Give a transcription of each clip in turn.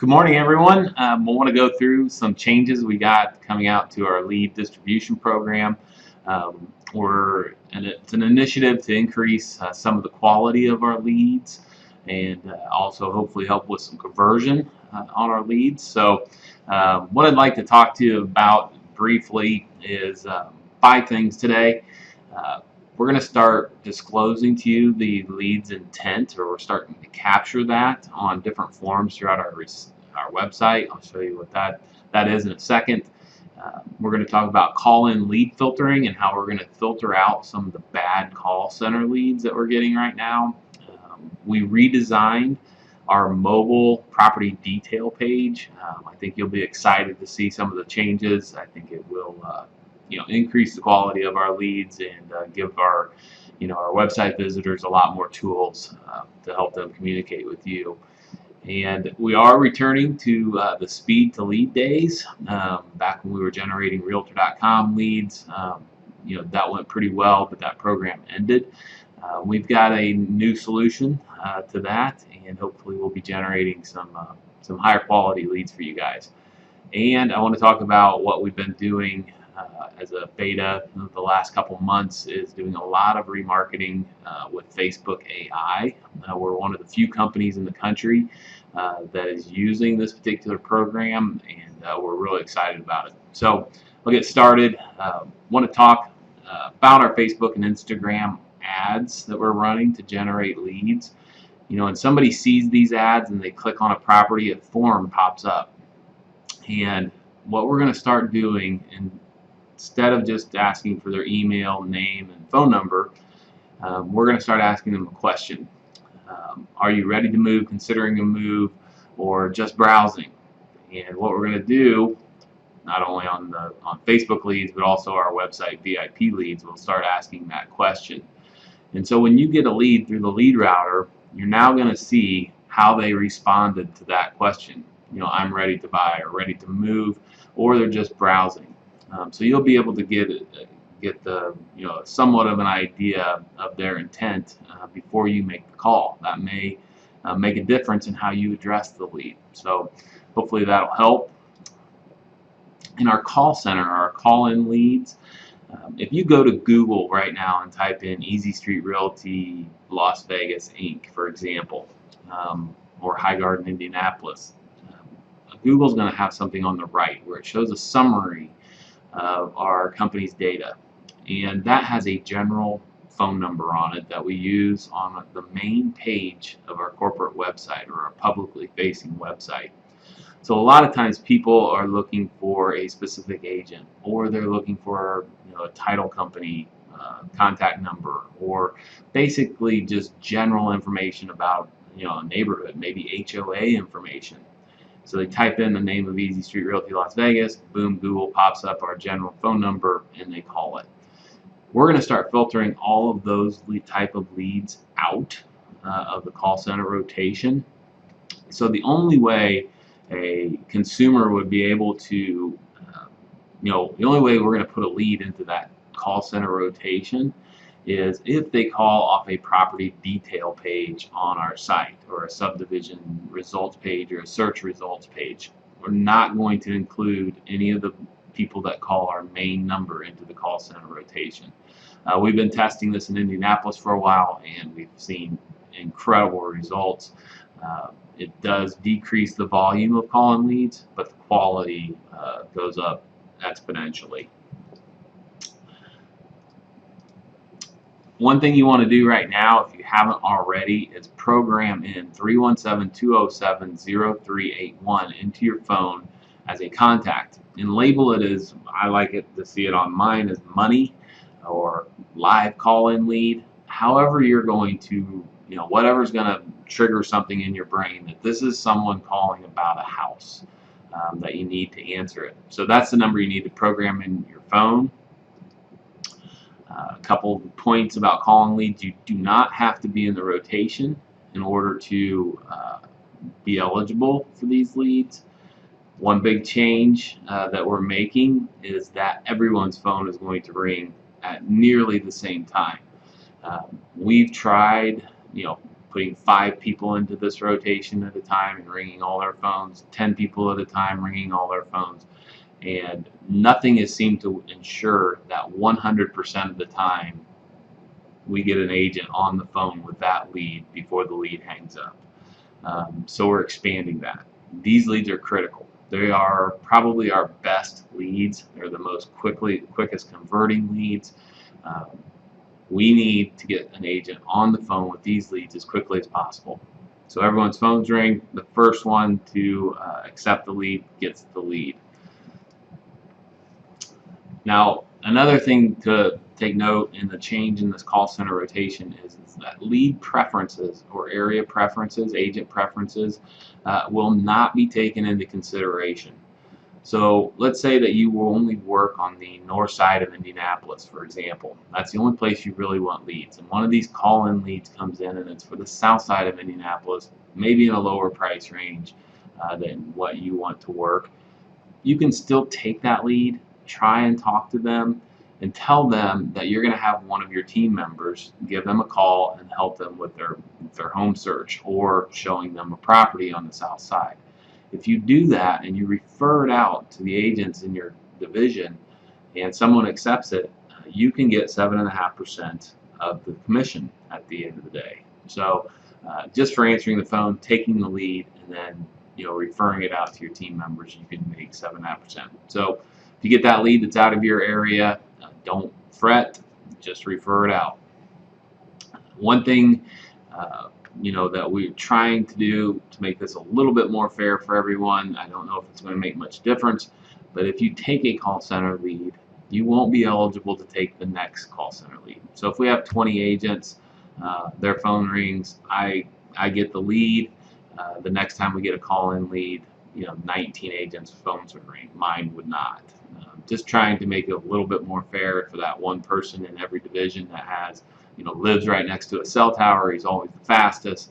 Good morning, everyone. We want to go through some changes we got coming out to our lead distribution program. It's an initiative to increase some of the quality of our leads and also hopefully help with some conversion on our leads. So, what I'd like to talk to you about briefly is 5 things today. Uh, we're going to start disclosing to you the lead's intent, or we're starting to capture that on different forms throughout our website. I'll show you what that is in a second. We're going to talk about call-in lead filtering and how we're going to filter out some of the bad call center leads that we're getting right now. We redesigned our mobile property detail page. I think you'll be excited to see some of the changes. I think it will increase the quality of our leads and give our website visitors a lot more tools to help them communicate with you. And we are returning to the speed to lead days. Back when we were generating realtor.com leads, that went pretty well, but that program ended. We've got a new solution to that, and hopefully we'll be generating some higher quality leads for you guys. And I want to talk about what we've been doing as a beta the last couple months is doing a lot of remarketing with Facebook AI. We're one of the few companies in the country that is using this particular program, and we're really excited about it. So I'll get started. Want to talk about our Facebook and Instagram ads that we're running to generate leads. When somebody sees these ads and they click on a property, a form pops up. And what we're going to start doing, instead of just asking for their email, name, and phone number, we're going to start asking them a question. Are you ready to move, considering a move, or just browsing? And what we're going to do, not only on Facebook leads, but also our website VIP leads, we'll start asking that question. And so when you get a lead through the lead router, you're now going to see how they responded to that question. I'm ready to buy, or ready to move, or they're just browsing. So you'll be able to get the somewhat of an idea of their intent before you make the call. That may make a difference in how you address the lead. So hopefully that'll help. In our call center, our call-in leads, if you go to Google right now and type in Easy Street Realty Las Vegas Inc., for example, or High Garden Indianapolis, Google's going to have something on the right where it shows a summary of our company's data, and that has a general phone number on it that we use on the main page of our corporate website or our publicly facing website. So a lot of times people are looking for a specific agent, or they're looking for a title company contact number, or basically just general information about a neighborhood, maybe HOA information. So they type in the name of Easy Street Realty Las Vegas, boom, Google pops up our general phone number, and they call it. We're going to start filtering all of those type of leads out of the call center rotation. So the only way a consumer would be able to, the only way we're going to put a lead into that call center rotation is if they call off a property detail page on our site, or a subdivision results page, or a search results page. We're not going to include any of the people that call our main number into the call center rotation. We've been testing this in Indianapolis for a while, and we've seen incredible results. It does decrease the volume of call-in leads, but the quality goes up exponentially. One thing you want to do right now, if you haven't already, is program in 317-207-0381 into your phone as a contact, and label it as, I like it to see it on mine as money or live call-in lead. However you're going to, whatever's going to trigger something in your brain that this is someone calling about a house that you need to answer it. So that's the number you need to program in your phone. A couple points about calling leads: you do not have to be in the rotation in order to be eligible for these leads. One big change that we're making is that everyone's phone is going to ring at nearly the same time. We've tried, putting 5 people into this rotation at a time and ringing all their phones, 10 people at a time ringing all their phones, and nothing has seemed to ensure that 100% of the time we get an agent on the phone with that lead before the lead hangs up. So we're expanding that. These leads are critical. They are probably our best leads. They're the most quickest converting leads. We need to get an agent on the phone with these leads as quickly as possible. So everyone's phones ring. The first one to accept the lead gets the lead. Now, another thing to take note in the change in this call center rotation is that lead preferences or area preferences, agent preferences, will not be taken into consideration. So let's say that you will only work on the north side of Indianapolis, for example. That's the only place you really want leads. And one of these call-in leads comes in and it's for the south side of Indianapolis, maybe in a lower price range than what you want to work. You can still take that lead, try and talk to them, and tell them that you're going to have one of your team members give them a call and help them with their home search or showing them a property on the south side. If you do that and you refer it out to the agents in your division and someone accepts it, you can get 7.5% of the commission at the end of the day. So just for answering the phone, taking the lead, and then referring it out to your team members, you can make 7.5%. So if you get that lead that's out of your area, don't fret, just refer it out. One thing that we're trying to do to make this a little bit more fair for everyone, I don't know if it's going to make much difference, but if you take a call center lead, you won't be eligible to take the next call center lead. So if we have 20 agents, their phone rings, I get the lead. The next time we get a call-in lead, 19 agents' phones would ring. Mine would not. Just trying to make it a little bit more fair for that one person in every division that has, lives right next to a cell tower. He's always the fastest.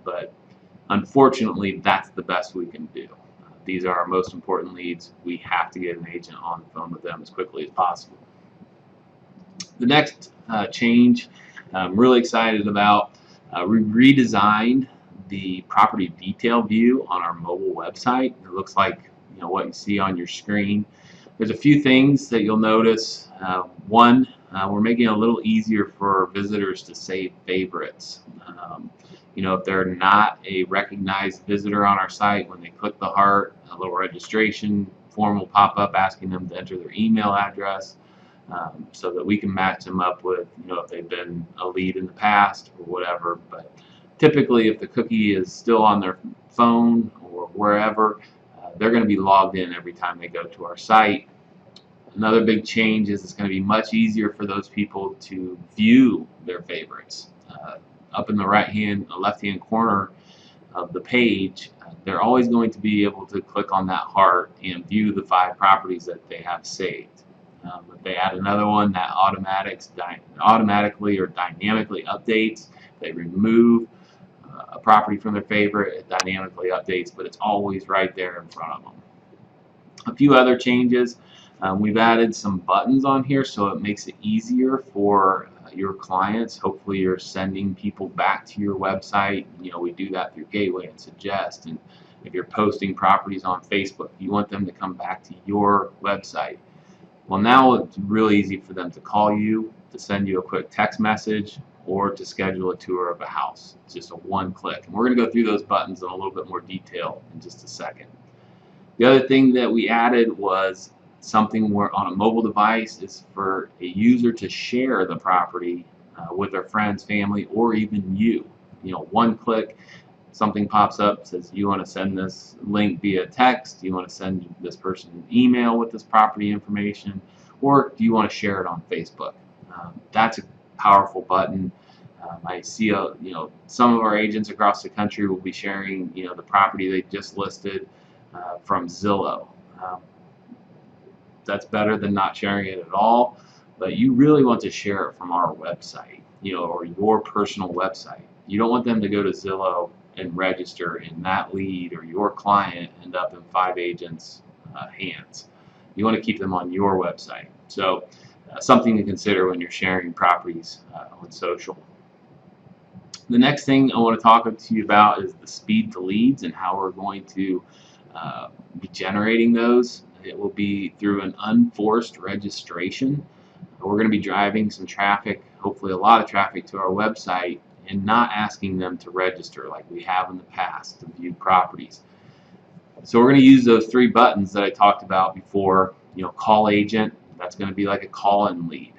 But unfortunately, that's the best we can do. These are our most important leads. We have to get an agent on the phone with them as quickly as possible. The next change I'm really excited about, we redesigned the property detail view on our mobile website. It looks like what you see on your screen. There's a few things that you'll notice. One, we're making it a little easier for visitors to save favorites. If they're not a recognized visitor on our site, when they click the heart, a little registration form will pop up asking them to enter their email address, so that we can match them up with, if they've been a lead in the past or whatever. But typically, if the cookie is still on their phone or wherever, they're going to be logged in every time they go to our site. Another big change is it's going to be much easier for those people to view their favorites. Up in the left-hand corner of the page, they're always going to be able to click on that heart and view the 5 properties that they have saved. If they add another one, that automatically or dynamically updates. If they remove a property from their favorite, it dynamically updates, but it's always right there in front of them. A few other changes. We've added some buttons on here so it makes it easier for your clients. Hopefully you're sending people back to your website. We do that through Gateway and Suggest. And if you're posting properties on Facebook, you want them to come back to your website. Well, now it's really easy for them to call you, to send you a quick text message, or to schedule a tour of a house. It's just a one click. And we're going to go through those buttons in a little bit more detail in just a second. The other thing that we added was something where on a mobile device is for a user to share the property with their friends, family, or even you. One click, something pops up, says you want to send this link via text, you want to send this person an email with this property information, or do you want to share it on Facebook? That's a powerful button. I see some of our agents across the country will be sharing the property they just listed from Zillow. That's better than not sharing it at all, but you really want to share it from our website, or your personal website. You don't want them to go to Zillow and register, and that lead or your client end up in 5 agents' hands. You want to keep them on your website. So something to consider when you're sharing properties on social. The next thing I want to talk to you about is the speed to leads and how we're going to be generating those. It will be through an unforced registration. We're going to be driving some traffic, hopefully a lot of traffic, to our website and not asking them to register like we have in the past to view properties. So we're going to use those 3 buttons that I talked about before. Call agent, that's going to be like a call-in lead.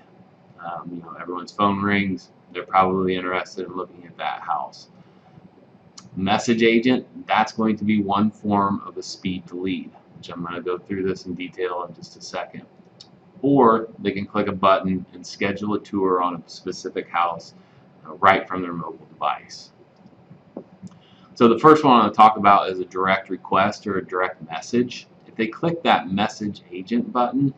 Everyone's phone rings, they're probably interested in looking at that house. Message agent, that's going to be one form of a speed to lead, which I'm going to go through this in detail in just a second. Or they can click a button and schedule a tour on a specific house right from their mobile device. So the first one I want to talk about is a direct request or a direct message. If they click that message agent button,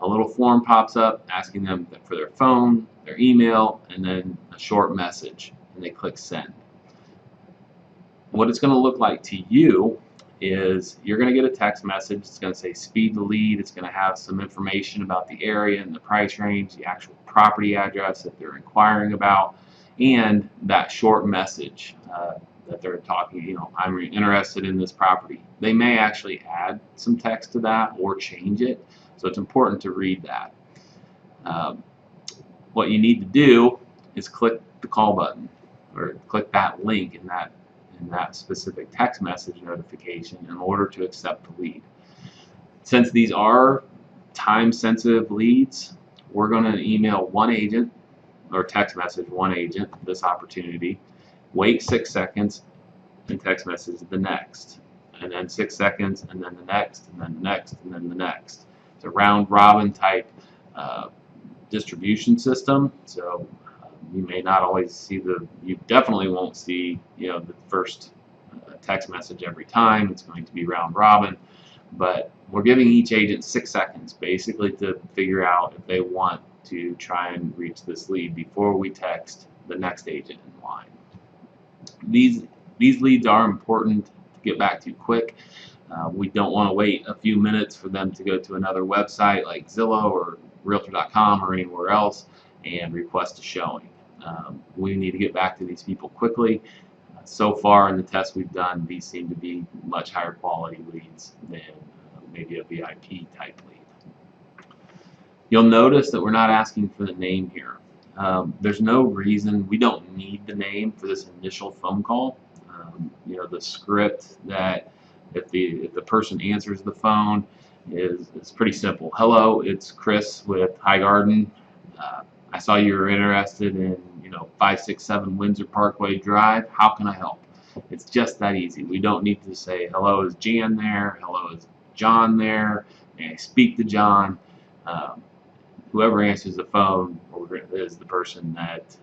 a little form pops up asking them for their phone, their email, and then a short message, and they click send. What it's going to look like to you is you're going to get a text message. It's going to say speed to lead. It's going to have some information about the area and the price range, the actual property address that they're inquiring about, and that short message that they're talking, I'm interested in this property. They may actually add some text to that or change it, so it's important to read that. What you need to do is click the call button or click that link in that specific text message notification in order to accept the lead. Since these are time-sensitive leads, we're going to email one agent or text message one agent this opportunity, wait 6 seconds, and text message the next, and then 6 seconds, and then the next, and then the next, and then the next. It's a round-robin type distribution system, so you may not always see you definitely won't see the first text message every time. It's going to be round robin, but we're giving each agent 6 seconds basically to figure out if they want to try and reach this lead before we text the next agent in line. These leads are important to get back to quick. We don't want to wait a few minutes for them to go to another website like Zillow or Realtor.com or anywhere else and request a showing. We need to get back to these people quickly. So far in the tests we've done, these seem to be much higher quality leads than maybe a VIP type lead. You'll notice that we're not asking for the name here. There's no reason, we don't need the name for this initial phone call. The script that if the person answers the phone is pretty simple. Hello, it's Chris with High Garden. I saw you were interested in 567 Windsor Parkway Drive. How can I help? It's just that easy. We don't need to say hello, is Jan there? Hello, is John there? May I speak to John? Whoever answers the phone is the person that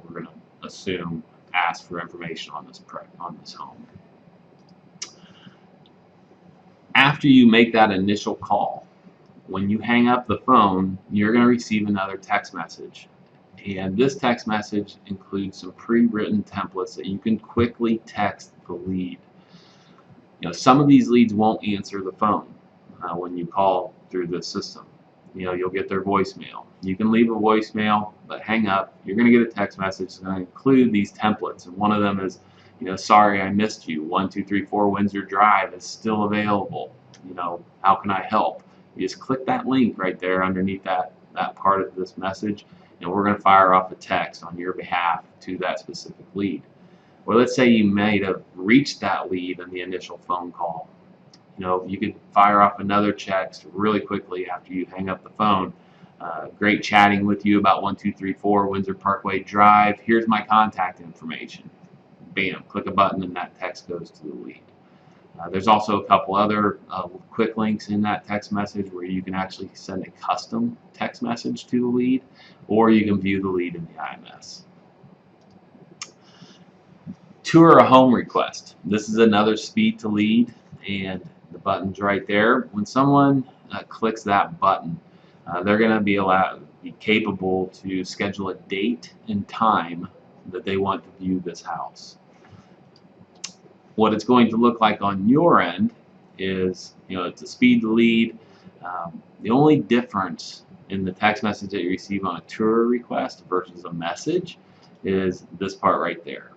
we're going to assume asked for information on this home. After you make that initial call, when you hang up the phone, you're going to receive another text message. And this text message includes some pre-written templates that you can quickly text the lead. Some of these leads won't answer the phone when you call through the system. You'll get their voicemail. You can leave a voicemail, but hang up. You're going to get a text message that's going to include these templates. And one of them is, sorry I missed you. 1234 Windsor Drive is still available. How can I help? You just click that link right there underneath that part of this message, and we're going to fire off a text on your behalf to that specific lead. Or let's say you may have reached that lead in the initial phone call. You could fire off another text really quickly after you hang up the phone. Great chatting with you about 1234 Windsor Parkway Drive. Here's my contact information. Bam, click a button and that text goes to the lead. There's also a couple other quick links in that text message where you can actually send a custom text message to the lead, or you can view the lead in the IMS. Tour a home request. This is another speed to lead, and the button's right there. When someone clicks that button, they're going to be capable to schedule a date and time that they want to view this house. What it's going to look like on your end is, it's a speed to lead. The only difference in the text message that you receive on a tour request versus a message is this part right there.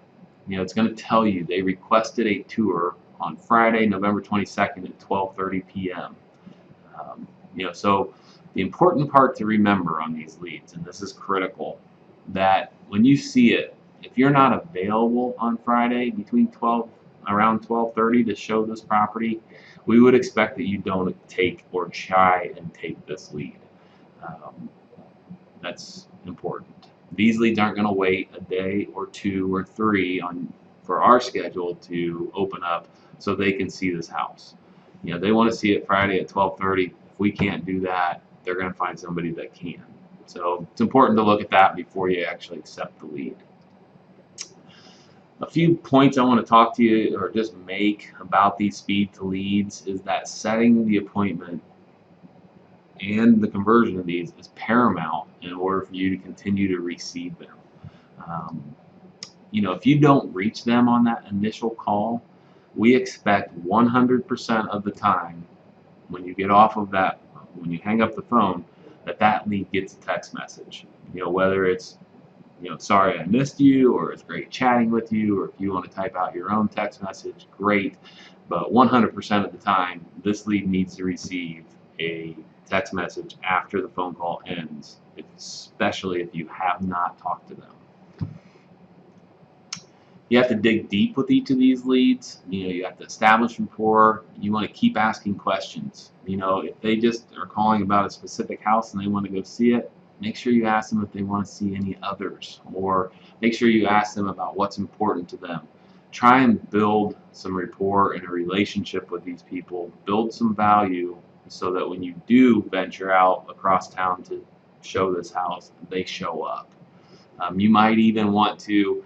It's going to tell you they requested a tour on Friday, November 22nd at 12:30 p.m. So the important part to remember on these leads, and this is critical, that when you see it, if you're not available on Friday around 12:30 to show this property, we would expect that you don't take or try and take this lead. Um, that's important. These leads aren't going to wait a day or two or three for our schedule to open up so they can see this house. They want to see it Friday at 12:30. If we can't do that, they're going to find somebody that can. So it's important to look at that before you actually accept the lead. A few points I want to talk to you or just make about these speed to leads is that setting the appointment and the conversion of these is paramount in order for you to continue to receive them. If you don't reach them on that initial call, we expect 100% of the time when you get off of that, when you hang up the phone, that lead gets a text message. Whether it's, sorry I missed you, or it's great chatting with you, or if you want to type out your own text message, great. But 100% of the time, this lead needs to receive a text message after the phone call ends, especially if you have not talked to them. You have to dig deep with each of these leads. You have to establish rapport. You want to keep asking questions. If they just are calling about a specific house and they want to go see it, make sure you ask them if they want to see any others, or make sure you ask them about what's important to them. Try and build some rapport and a relationship with these people. Build some value so that when you do venture out across town to show this house, they show up. You might even want to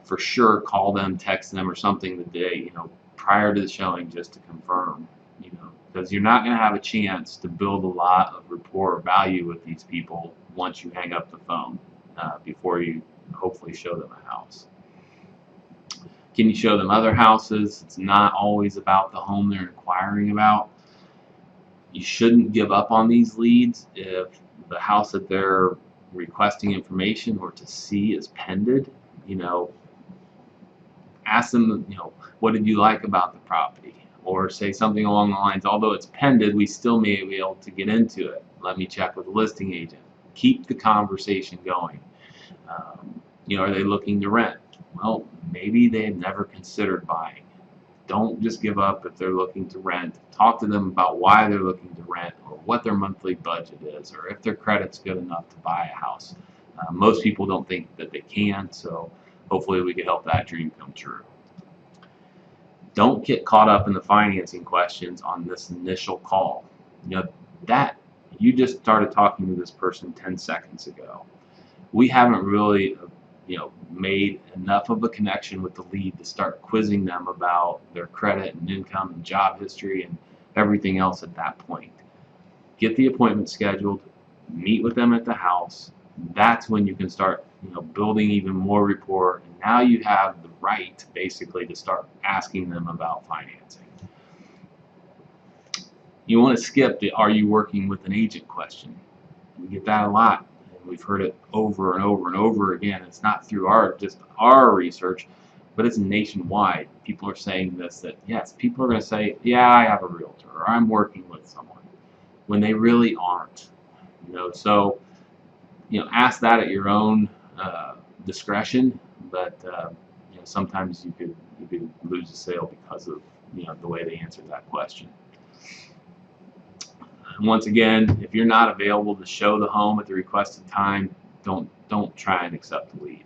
for sure call them, text them, or something the day prior to the showing just to confirm, because you're not going to have a chance to build a lot of rapport or value with these people once you hang up the phone before you hopefully show them a house. Can you show them other houses? It's not always about the home they're inquiring about. You shouldn't give up on these leads if the house that they're requesting information or to see is pended. Ask them, what did you like about the property? Or say something along the lines, although it's pended, we still may be able to get into it. Let me check with the listing agent. Keep the conversation going. Are they looking to rent? Well, maybe they've never considered buying. Don't just give up if they're looking to rent. Talk to them about why they're looking to rent, or what their monthly budget is, or if their credit's good enough to buy a house. Most people don't think that they can, so hopefully we can help that dream come true. Don't get caught up in the financing questions on this initial call. That you just started talking to this person 10 seconds ago. We haven't really made enough of a connection with the lead to start quizzing them about their credit and income and job history and everything else at that point. Get the appointment scheduled, meet with them at the house. That's when you can start building even more rapport, and now you have the right basically to start asking them about financing. You want to skip the "are you working with an agent" question. We get that a lot, and we've heard it over and over and over again. It's not through just our research, but it's nationwide. People are saying this, that yes, people are going to say, yeah, I have a realtor, or I'm working with someone, when they really aren't. So ask that at your own discretion, but sometimes you could lose a sale because of the way they answered that question. And once again, if you're not available to show the home at the requested time, don't try and accept the lead.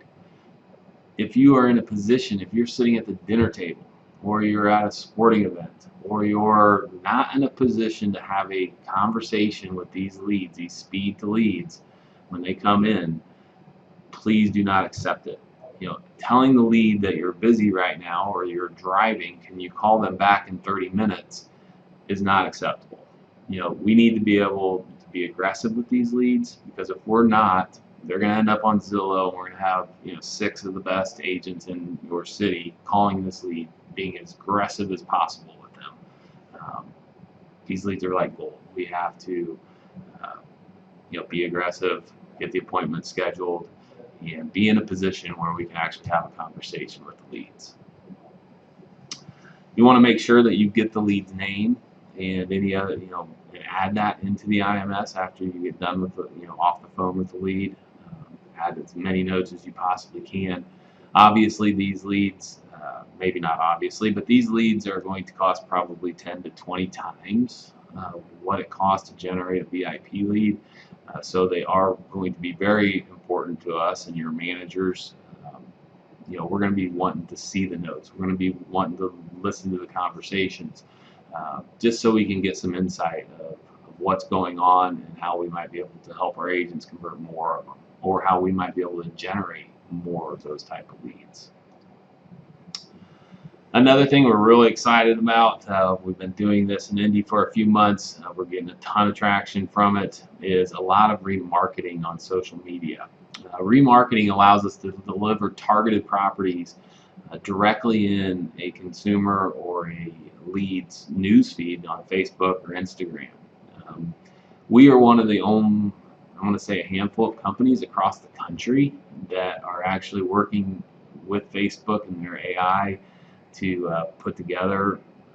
If you are in a position, if you're sitting at the dinner table, or you're at a sporting event, or you're not in a position to have a conversation with these leads, these speed to leads, when they come in, please do not accept it. Telling the lead that you're busy right now or you're driving, can you call them back in 30 minutes, is not acceptable. We need to be able to be aggressive with these leads, because if we're not, they're going to end up on Zillow, and we're going to have 6 of the best agents in your city calling this lead, being as aggressive as possible with them. These leads are like gold. We have to be aggressive, get the appointment scheduled, and be in a position where we can actually have a conversation with the leads. You want to make sure that you get the lead's name and any other, and add that into the IMS after you get done with the, off the phone with the lead. Add as many notes as you possibly can. Obviously, these leads, maybe not obviously, but these leads are going to cost probably 10 to 20 times what it costs to generate a VIP lead. So they are going to be very important to us and your managers. We're going to be wanting to see the notes. We're going to be wanting to listen to the conversations, just so we can get some insight of what's going on and how we might be able to help our agents convert more of them, or how we might be able to generate more of those type of leads. Another thing we're really excited about, we've been doing this in Indy for a few months, we're getting a ton of traction from it, is a lot of remarketing on social media. Remarketing allows us to deliver targeted properties directly in a consumer or a lead's newsfeed on Facebook or Instagram. We are one of the only, I want to say a handful of companies across the country that are actually working with Facebook and their AI to put together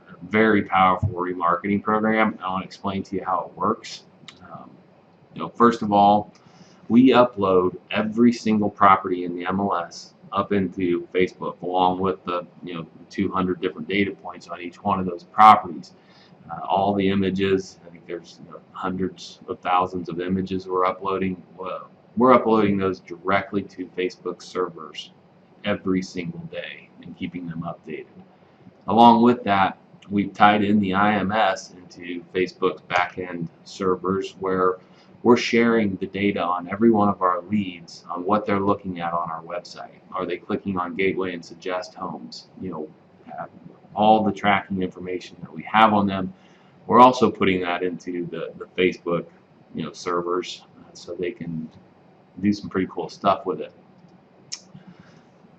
a very powerful remarketing program. I want to explain to you how it works. First of all, we upload every single property in the MLS up into Facebook, along with the 200 different data points on each one of those properties. All the images, I think there's hundreds of thousands of images we're uploading. We're uploading those directly to Facebook servers every single day and keeping them updated. Along with that, we've tied in the IMS into Facebook's back-end servers, where we're sharing the data on every one of our leads on what they're looking at on our website. Are they clicking on Gateway and Suggest Homes? All the tracking information that we have on them. We're also putting that into the Facebook servers, so they can do some pretty cool stuff with it.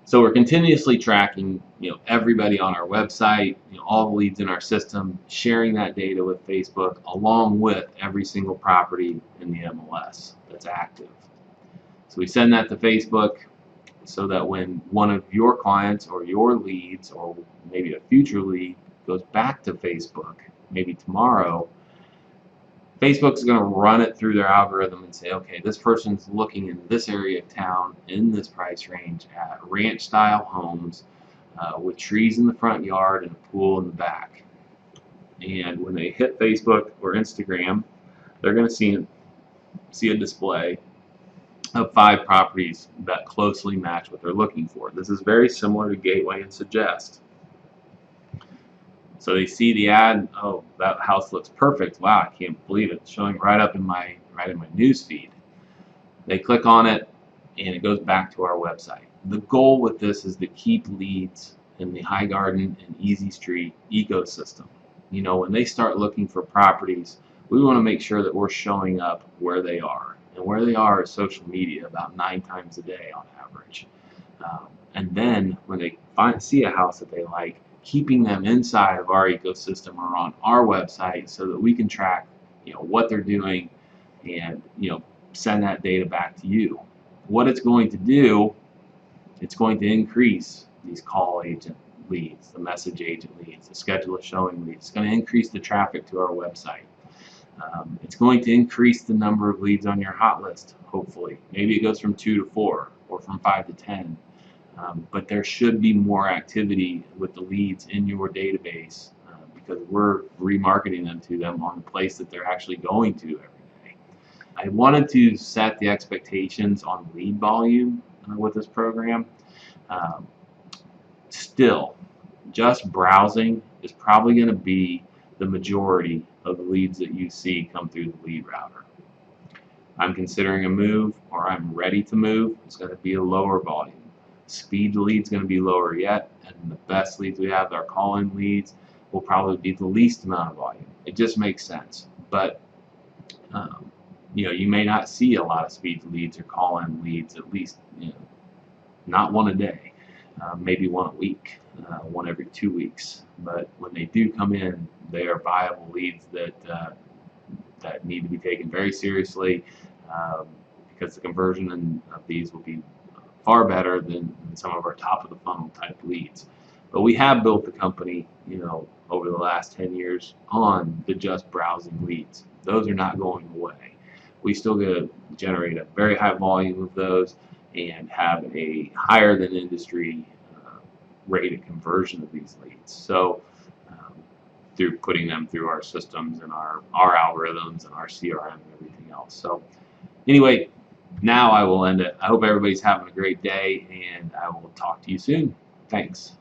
So we're continuously tracking everybody on our website, all the leads in our system, sharing that data with Facebook, along with every single property in the MLS that's active. So we send that to Facebook so that when one of your clients or your leads, or maybe a future lead, goes back to Facebook, maybe tomorrow, Facebook's going to run it through their algorithm and say, okay, this person's looking in this area of town in this price range at ranch style homes with trees in the front yard and a pool in the back. And when they hit Facebook or Instagram, they're going to see a display of 5 properties that closely match what they're looking for. This is very similar to Gateway and Suggest. So they see the ad, oh, that house looks perfect. Wow, I can't believe it. It's showing right in my news feed. They click on it and it goes back to our website. The goal with this is to keep leads in the High Garden and Easy Street ecosystem. When they start looking for properties, we want to make sure that we're showing up where they are. And where they are is social media, about 9 times a day on average. And then when they see a house that they like, keeping them inside of our ecosystem or on our website so that we can track what they're doing and send that data back to you. What it's going to do, it's going to increase these call agent leads, the message agent leads, the schedule of showing leads. It's going to increase the traffic to our website. It's going to increase the number of leads on your hot list, hopefully. Maybe it goes from 2 to 4 or from 5 to 10. But there should be more activity with the leads in your database because we're remarketing them to them on the place that they're actually going to every day. I wanted to set the expectations on lead volume with this program. Still, just browsing is probably going to be the majority of the leads that you see come through the lead router. I'm considering a move, or I'm ready to move. It's going to be a lower volume. Speed to leads going to be lower yet, and the best leads we have, our call-in leads, will probably be the least amount of volume. It just makes sense. But you may not see a lot of speed to leads or call-in leads, at least not one a day, maybe one a week, one every 2 weeks. But when they do come in, they are viable leads that need to be taken very seriously because the conversion of these will be far better than some of our top of the funnel type leads. But we have built the company, over the last 10 years on the just browsing leads. Those are not going away. We still get to generate a very high volume of those and have a higher than industry rate of conversion of these leads. So through putting them through our systems and our algorithms and our CRM and everything else. So anyway, now I will end it. I hope everybody's having a great day, and I will talk to you soon. Thanks.